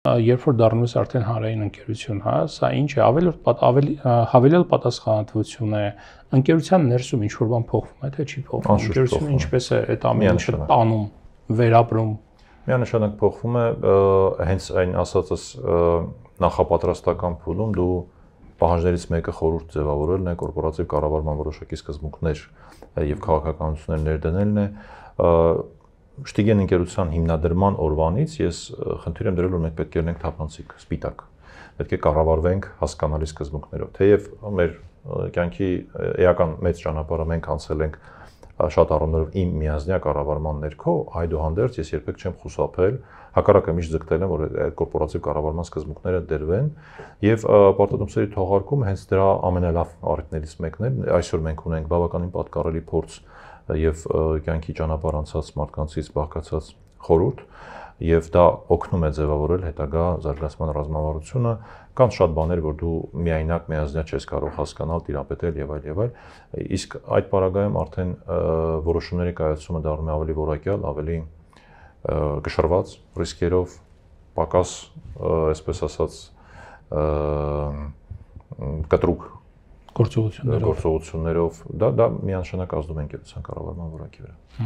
Երբ որ դառնում ես արդեն հանրային ընկերություն, հա, սա ինչ է, ավելի հավելյալ պատասխանատվություն է, ընկերության ներսում ինչ որ բան փոխվում է, թե չի փոխվում, ընկերությունը ինչպես է այդ ամեն ինչը տանում, վերապրում։ Միանշանակ փոխվում է, հենց այն ասածս նախապատրաստական փուլում դու պահանջներից մեկը խորհուրդ ձևավորելն է, կորպորատիվ կառավարման որոշակի սկզբունքներ եւ քաղաքականություններ ներդնելն է։ Շտիգեն ընկերության հիմնադրման օրվանից ես խնդիր եմ դրել, որ մենք պետք է լինենք թափանցիկ, սպիտակ։ Պետք է կառավարվենք հասկանալի սկզբունքներով։ Թեև մեր կյանքի էական մեծ ճանապարհը մենք անցել ենք շատ առումներով իմ միազնյա կառավարման ներքո, այդուհանդերձ ես երբեք չեմ խուսափել, հակառակը միշտ ձգտել եմ, որ այդ կորպորատիվ կառավարման սկզբունքները դրվեն եւ պարտադրանքների թողարկումը հենց դրա ամենալավ առիթներից մեկն է։ Այսօր մենք ունենք բավականին պատկառելի փորձ եւ կյանքի ճանապարհ անցած մարդկանցից բաղկացած խորհուրդ եւ դա օգնում է ձևավորել հետագա զարգացման ռազմավարությունը։ Կան շատ բաներ, որ դու միայնակ միազնյա չես կարող հասկանալ, տիրապետել եւ այլ։ Իսկ այդ պարագայում արդեն որոշումների կայացումը դառնում է ավելի որակյալ, ավելի գշրված ռիսկերով, պակաս, այսպես ասած, կտրուկ գործողություններով դա միանշանակ ազդում է ընկերության կառավարման որակի վրա։